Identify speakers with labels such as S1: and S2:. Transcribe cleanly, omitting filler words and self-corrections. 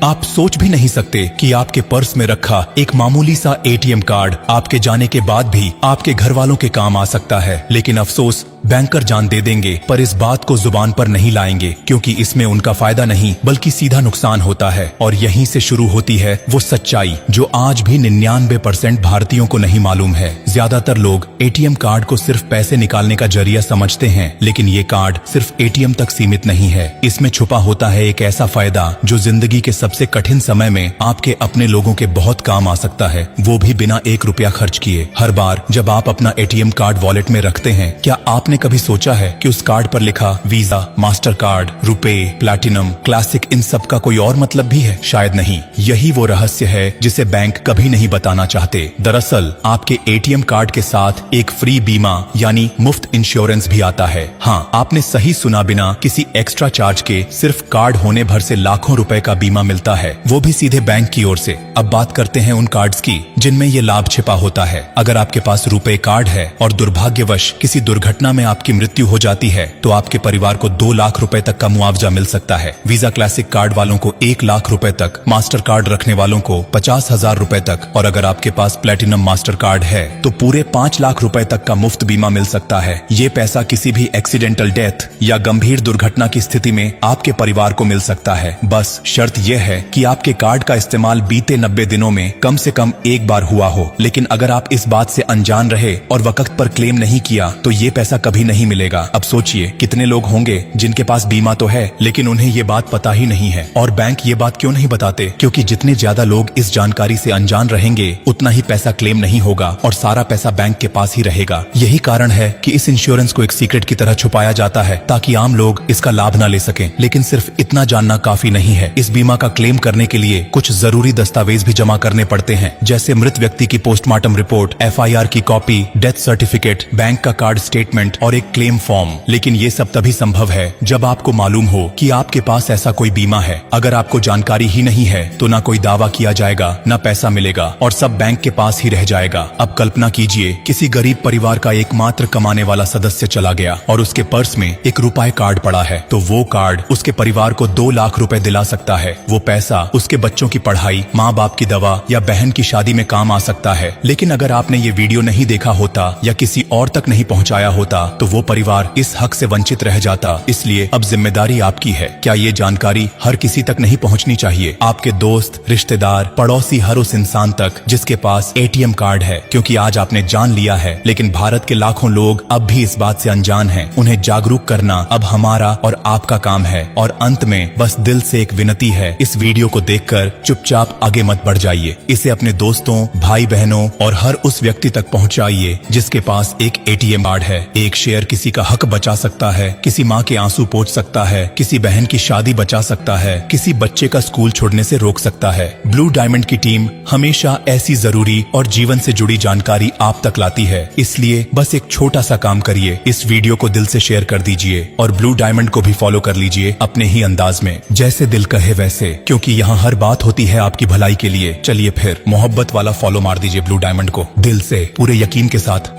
S1: आप सोच भी नहीं सकते कि आपके पर्स में रखा एक मामूली सा एटीएम कार्ड आपके जाने के बाद भी आपके घर वालों के काम आ सकता है। लेकिन अफसोस, बैंकर जान दे देंगे पर इस बात को जुबान पर नहीं लाएंगे, क्योंकि इसमें उनका फायदा नहीं बल्कि सीधा नुकसान होता है। और यहीं से शुरू होती है वो सच्चाई जो आज भी 99% भारतीयों को नहीं मालूम है। ज्यादातर लोग एटीएम कार्ड को सिर्फ पैसे निकालने का जरिया समझते हैं, लेकिन ये कार्ड सिर्फ एटीएम तक सीमित नहीं है। इसमें छुपा होता है एक ऐसा फायदा जो जिंदगी के सबसे कठिन समय में आपके अपने लोगों के बहुत काम आ सकता है, वो भी बिना 1 रुपया खर्च किए। हर बार जब आप अपना एटीएम कार्ड वॉलेट में रखते हैं, क्या आपने कभी सोचा है कि उस कार्ड पर लिखा Visa, Mastercard, RuPay, platinum, classic, इन सब का कोई और मतलब भी है? शायद नहीं। यही वो रहस्य है जिसे बैंक कभी नहीं बताना चाहते। दरअसल आपके एटीएम कार्ड के साथ एक फ्री बीमा यानी मुफ्त इंश्योरेंस भी आता है। हाँ, आपने सही सुना, बिना किसी एक्स्ट्रा चार्ज के सिर्फ कार्ड होने भर से लाखों रुपए का बीमा मिलता है, वो भी सीधे बैंक की ओर से। अब बात करते हैं उन कार्ड्स की जिनमें ये लाभ छिपा होता है। अगर आपके पास रुपे कार्ड है और दुर्भाग्यवश किसी दुर्घटना में आपकी मृत्यु हो जाती है, तो आपके परिवार को 2 लाख रुपए तक का मुआवजा मिल सकता है। वीजा क्लासिक कार्ड वालों को 1 लाख रुपए तक, मास्टर कार्ड रखने वालों को 50,000 रुपए तक, और अगर आपके पास प्लेटिनम मास्टर कार्ड है तो पूरे 5 लाख रुपए तक का मुफ्त बीमा मिल सकता है। ये पैसा किसी भी एक्सीडेंटल डेथ या गंभीर दुर्घटना की स्थिति में आपके परिवार को मिल सकता है। बस शर्त यह है कि आपके कार्ड का इस्तेमाल बीते 90 दिनों में कम से कम एक बार हुआ हो। लेकिन अगर आप इस बात से अनजान रहे और वक्त पर क्लेम नहीं किया, तो ये पैसा कभी नहीं मिलेगा। अब सोचिए, कितने लोग होंगे जिनके पास बीमा तो है लेकिन उन्हें ये बात पता ही नहीं है। और बैंक ये बात क्यों नहीं बताते? क्योंकि जितने ज्यादा लोग इस जानकारी से अनजान रहेंगे, उतना ही पैसा क्लेम नहीं होगा और सारा पैसा बैंक के पास ही रहेगा। यही कारण है कि इस इंश्योरेंस को एक सीक्रेट की तरह छुपाया जाता है ताकि आम लोग इसका लाभ न ले सकें। लेकिन सिर्फ इतना जानना काफी नहीं है। इस बीमा का क्लेम करने के लिए कुछ जरूरी दस्तावेज भी जमा करने पड़ते हैं, जैसे मृत व्यक्ति की पोस्टमार्टम रिपोर्ट, FIR की कॉपी, डेथ सर्टिफिकेट, बैंक का कार्ड स्टेटमेंट और एक क्लेम फॉर्म। लेकिन ये सब तभी संभव है जब आपको मालूम हो कि आपके पास ऐसा कोई बीमा है। अगर आपको जानकारी ही नहीं है तो ना कोई दावा किया जाएगा, ना पैसा मिलेगा और सब बैंक के पास ही रह जाएगा। अब कल्पना कीजिए, किसी गरीब परिवार का एकमात्र कमाने वाला सदस्य चला गया और उसके पर्स में 1 रुपए कार्ड पड़ा है, तो वो कार्ड उसके परिवार को 2 लाख रुपए दिला सकता है। वो पैसा उसके बच्चों की पढ़ाई, माँ बाप की दवा या बहन की शादी में काम आ सकता है। लेकिन अगर आपने ये वीडियो नहीं देखा होता या किसी और तक नहीं पहुँचाया होता, तो वो परिवार इस हक से वंचित रह जाता। इसलिए अब जिम्मेदारी आपकी है। क्या ये जानकारी हर किसी तक नहीं पहुंचनी चाहिए? आपके दोस्त, रिश्तेदार, पड़ोसी, हर उस इंसान तक जिसके पास एटीएम कार्ड है। क्योंकि आज आपने जान लिया है, लेकिन भारत के लाखों लोग अब भी इस बात से अनजान हैं। उन्हें जागरूक करना अब हमारा और आपका काम है। और अंत में बस दिल से एक विनती है, इस वीडियो को देखकर चुपचाप आगे मत बढ़ जाइए। इसे अपने दोस्तों, भाई बहनों और हर उस व्यक्ति तक पहुंचाइए जिसके पास एक एटीएम कार्ड है। एक शेयर किसी का हक बचा सकता है, किसी माँ के आंसू पोंछ सकता है, किसी बहन की शादी बचा सकता है, किसी बच्चे का स्कूल छोड़ने से रोक सकता है। ब्लू डायमंड की टीम हमेशा ऐसी जरूरी और जीवन से जुड़ी जानकारी आप तक लाती है। इसलिए बस एक छोटा सा काम करिए, इस वीडियो को दिल से शेयर कर दीजिए और ब्लू डायमंड को भी फॉलो कर लीजिए अपने ही अंदाज में, जैसे दिल कहे वैसे, क्योंकि यहाँ हर बात होती है आपकी भलाई के लिए। चलिए फिर मोहब्बत वाला फॉलो मार दीजिए ब्लू डायमंड को, दिल से, पूरे यकीन के साथ।